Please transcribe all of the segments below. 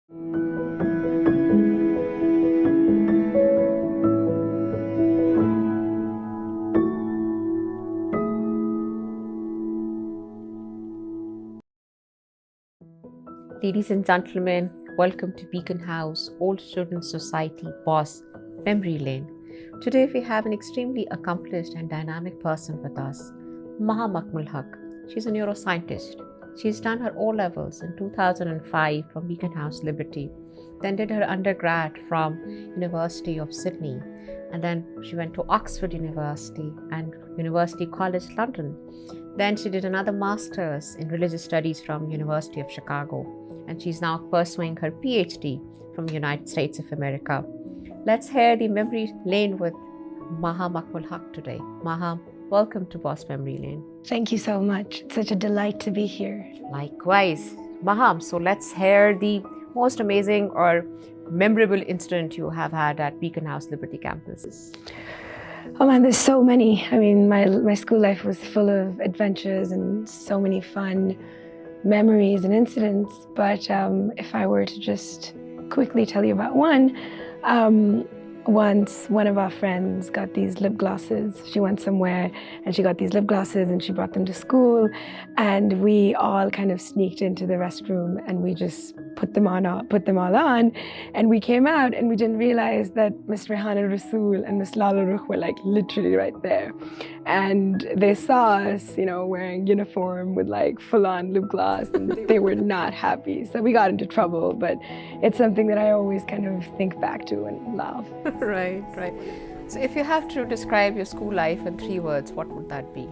Ladies and gentlemen, welcome to Beaconhouse Old Students Society Boss Memory Lane. Today we have an extremely accomplished and dynamic person with us, Maham Akmal Haq. She's a neuroscientist. She's done her O-levels in 2005 from Beaconhouse Liberty, then did her undergrad from University of Sydney, and then she went to Oxford University and University College London. Then she did another master's in religious studies from University of Chicago, and she's now pursuing her PhD from the United States of America. Let's hear the memory lane with Maham Akmal Haq today. Maham, welcome to Boss Memory Lane. Thank you so much. It's such a delight to be here. Likewise. Maham, so let's hear the most amazing or memorable incident you have had at Beaconhouse Liberty Campus. Oh man, there's so many. I mean, my school life was full of adventures and so many fun memories and incidents. But if I were to just quickly tell you about one, once one of our friends got these lip glosses. She went somewhere and she got these lip glosses and she brought them to school, and we all kind of sneaked into the restroom and we just put them all on, and we came out and we didn't realize that Miss Rehan Rasool and Miss Lala Rukh were like literally right there, and they saw us, wearing uniform with like full-on lip gloss, and they were not happy. So we got into trouble, but it's something that I always kind of think back to and laugh. Right. So if you have to describe your school life in 3 words, what would that be?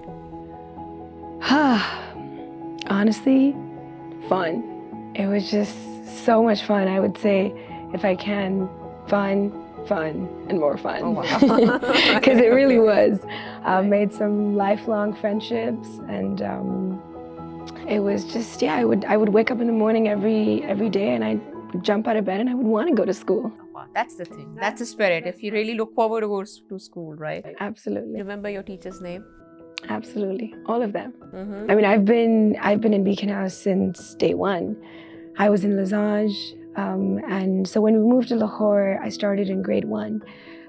Honestly, fun. It was just so much fun. I would say, if I can, fun, and more fun. Oh, wow. Because it really was. Made some lifelong friendships, and it was just, I would wake up in the morning every day, and I'd jump out of bed and I would want to go to school. Wow, that's the thing. That's the spirit. If you really look forward to go to school, right? Absolutely. Remember your teacher's name? Absolutely, all of them. Mm-hmm. I mean, I've been in Beaconhouse since day one. I was in Losange, and so when we moved to Lahore, I started in grade 1.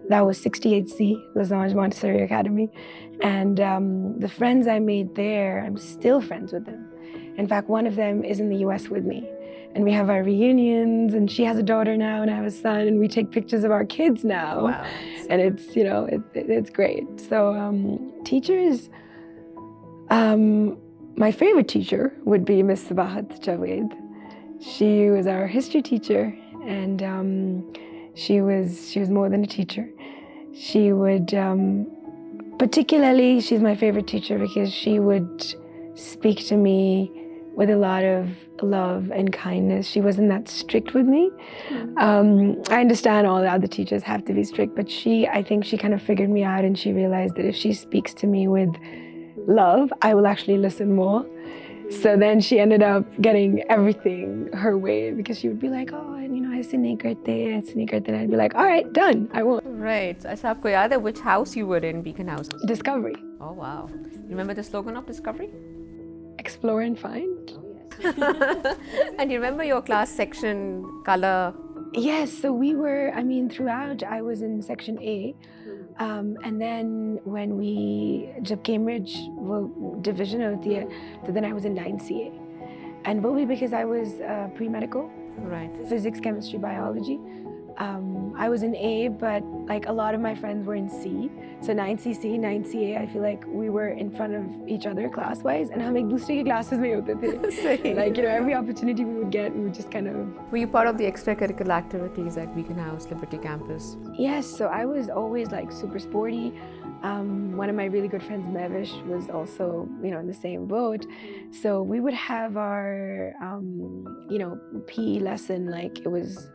That was 68C, Losange Montessori Academy, and the friends I made there, I'm still friends with them. In fact, one of them is in the US with me, and we have our reunions, and she has a daughter now and I have a son, and we take pictures of our kids now. Wow. And it's, it's great. So teachers, my favorite teacher would be Miss Sabahat Javed. She was our history teacher, and she was more than a teacher. She would, particularly, she's my favorite teacher because she would speak to me with a lot of love and kindness. She wasn't that strict with me. I understand all the other teachers have to be strict, but I think she kind of figured me out, and she realized that if she speaks to me with love, I will actually listen more. So then she ended up getting everything her way, because she would be like, oh, and ऐसे नहीं करते, and I'd be like, all right, done, I won't. Right. So, आपको याद है which house you were in, Beaconhouse? Discovery. Oh, wow. Remember the slogan of Discovery? Explore and find. And you remember your class section, color? Yes, so we were, throughout I was in section A, and then when जब Cambridge वो division होती है, so then I was in 9CA, and probably because I was pre-medical, right, physics, chemistry, biology. I was in A, but like a lot of my friends were in C. So 9CC, 9CA, I feel like we were in front of each other class-wise, and हम एक दूसरे की classes में होते थे. Like, every opportunity we would get, we would just kind of... Were you part of the extracurricular activities at Beaconhouse Liberty Campus? Yes, so I was always like super sporty. One of my really good friends, Mevish, was also, in the same boat. So we would have our, PE lesson, like it was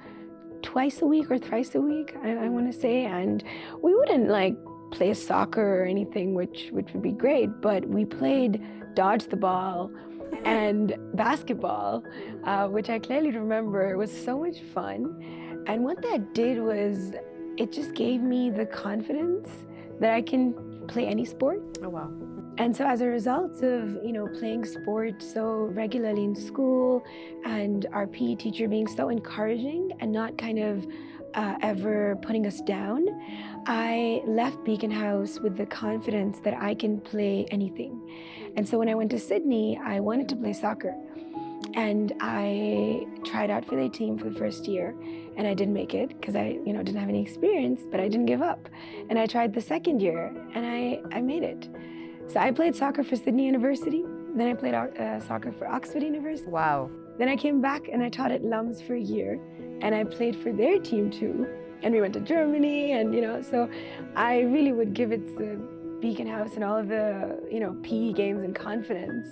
twice a week or thrice a week, I want to say, and we wouldn't like play soccer or anything, which would be great, but we played dodge the ball and basketball, which I clearly remember. It was so much fun, and what that did was it just gave me the confidence that I can play any sport. Oh, wow. And so as a result of, playing sport so regularly in school and our PE teacher being so encouraging and not kind of ever putting us down, I left Beaconhouse with the confidence that I can play anything. And so when I went to Sydney, I wanted to play soccer. And I tried out for the team for the first year, and I didn't make it because I, didn't have any experience, but I didn't give up. And I tried the second year, and I made it. So I played soccer for Sydney University, then I played soccer for Oxford University. Wow. Then I came back and I taught at LUMS for a year, and I played for their team too. And we went to Germany, and so I really would give it to Beaconhouse and all of the, PE games and confidence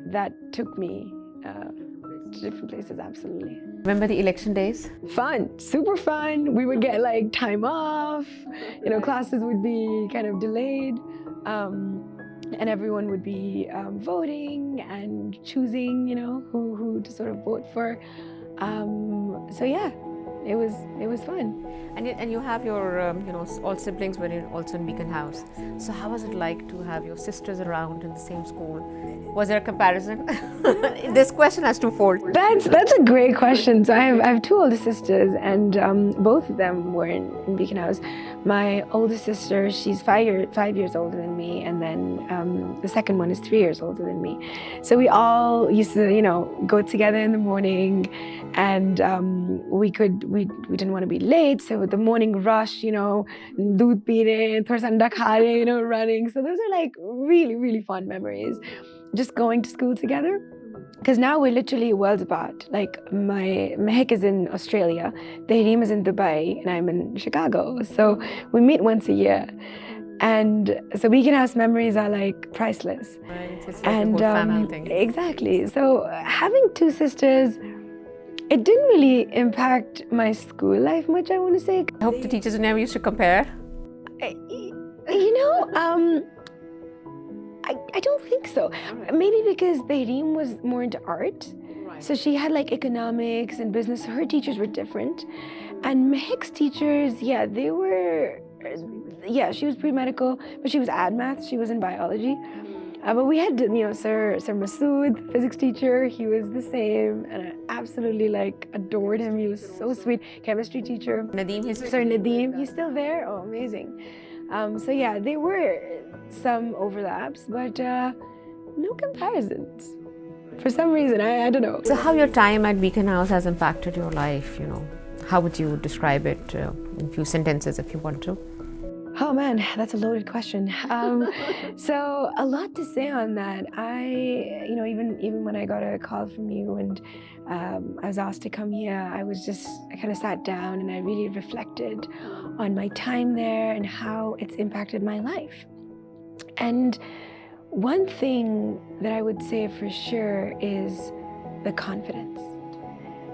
that took me to different places, absolutely. Remember the election days? Fun, super fun. We would get like time off, classes would be kind of delayed, and everyone would be voting and choosing, who to sort of vote for. So yeah, it was fun. And you have your, all siblings were also in Beaconhouse. So how was it like to have your sisters around in the same school? Was there a comparison? This question has twofold. That's a great question. So I have two older sisters, and both of them were in Beaconhouse. My oldest sister, she's 5 years older than me, and then the second one is 3 years older than me. So we all used to, go together in the morning, and we didn't want to be late, so the morning rush, doodh pee rahe, thoda sa anda kha rahe, running. So those are like really, really fun memories. Just going to school together, because now we're literally worlds apart. Like my Mahik is in Australia, Tahreem is in Dubai, and I'm in Chicago. So we meet once a year, and so Beaconhouse memories are like priceless. Right, it's like a whole family thing. Exactly. So having two sisters, it didn't really impact my school life much, I want to say. I hope the teachers never used to compare. I don't think so. Maybe because Tahreem was more into art. So she had like economics and business. So her teachers were different. And Mahik's teachers, she was pre-medical, but she was ad math. She was in biology. But we had, Sir Masood, physics teacher. He was the same, and I absolutely adored him. He was so sweet. Chemistry teacher. Nadeem, he's still there. Oh, amazing. So yeah, there were some overlaps, but no comparisons. For some reason, I don't know. So how your time at Beaconhouse has impacted your life, How would you describe it in a few sentences if you want to? Oh man, that's a loaded question. So a lot to say on that. I, even when I got a call from you and I was asked to come here, I kind of sat down and I really reflected on my time there and how it's impacted my life. And one thing that I would say for sure is the confidence.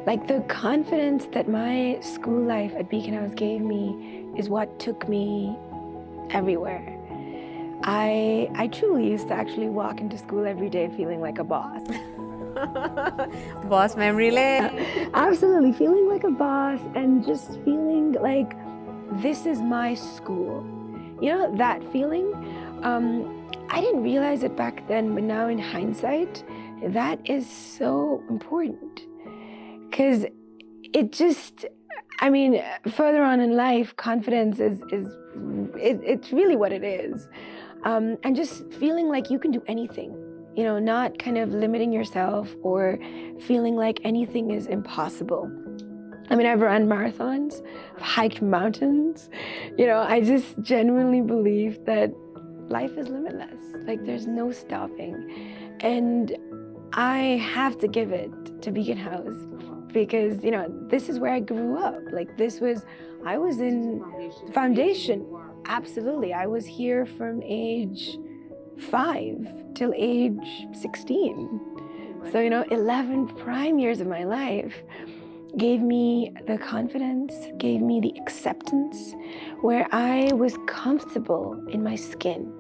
Like the confidence that my school life at Beaconhouse gave me is what took me everywhere. I truly used to actually walk into school every day feeling like a boss. Boss memory lane. Absolutely, feeling like a boss and just feeling like this is my school. That feeling. I didn't realize it back then, but now in hindsight, that is so important. Because it just, further on in life, confidence it's really what it is. And just feeling like you can do anything, not kind of limiting yourself or feeling like anything is impossible. I've run marathons, I've hiked mountains, I just genuinely believe that life is limitless. Like there's no stopping. And I have to give it to Beaconhouse because, this is where I grew up. I was in foundation. Absolutely. I was here from age 5 till age 16. So, 11 prime years of my life gave me the confidence, gave me the acceptance where I was comfortable in my skin.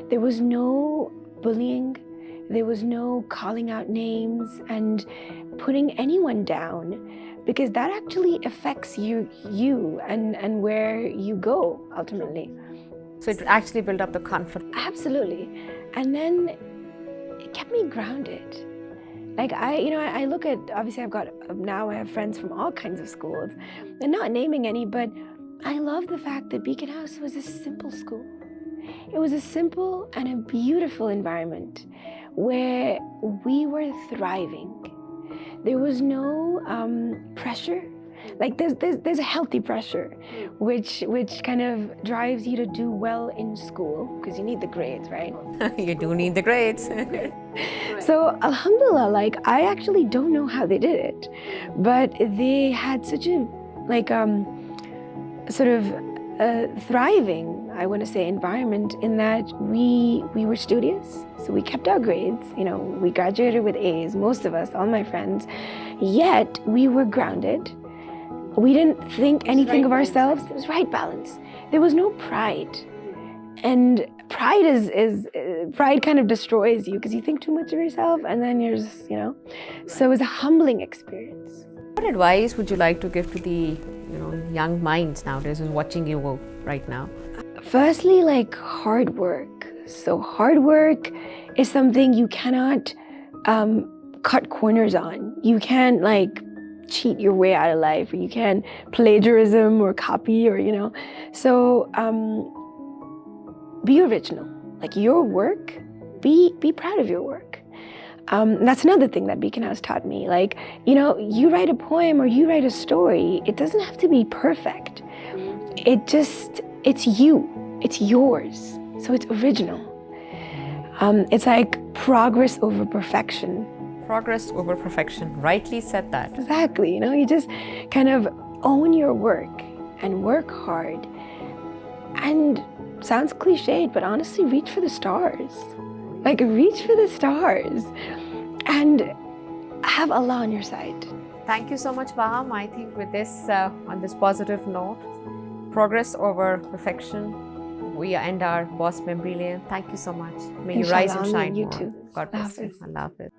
There was no bullying. There was no calling out names and putting anyone down, because that actually affects you and where you go ultimately. So it actually built up the confidence. Absolutely. And then it kept me grounded. Like I look at, obviously now I have friends from all kinds of schools, and not naming any, but I love the fact that Beaconhouse was a simple school. It was a simple and a beautiful environment where we were thriving. There was no pressure. Like there's a healthy pressure, which kind of drives you to do well in school because you need the grades, right? You do need the grades. So alhamdulillah, like I actually don't know how they did it, but they had such a sort of thriving, I want to say, environment in that we were studious, so we kept our grades. We graduated with A's, most of us, all my friends, yet we were grounded. We didn't think anything of ourselves. It was right balance. There was no pride. And pride pride kind of destroys you because you think too much of yourself and then you're just, So it was a humbling experience. What advice would you like to give to the young minds nowadays who's watching you right now? Firstly, like hard work. So hard work is something you cannot cut corners on. You can't cheat your way out of life, or you can plagiarism or copy, or So be original. Like your work, be proud of your work. That's another thing that Beaconhouse taught me. You write a poem or you write a story, it doesn't have to be perfect. It's you, it's yours. So it's original. It's like progress over perfection. Progress over perfection. Rightly said that. Exactly. You just kind of own your work and work hard. And sounds cliched, but honestly, reach for the stars. Reach for the stars and have Allah on your side. Thank you so much, Maham. I think with this, on this positive note, progress over perfection, we end our Boss Memory Lane. Thank you so much. May you rise and shine you more. too. God bless you. Allah Hafiz.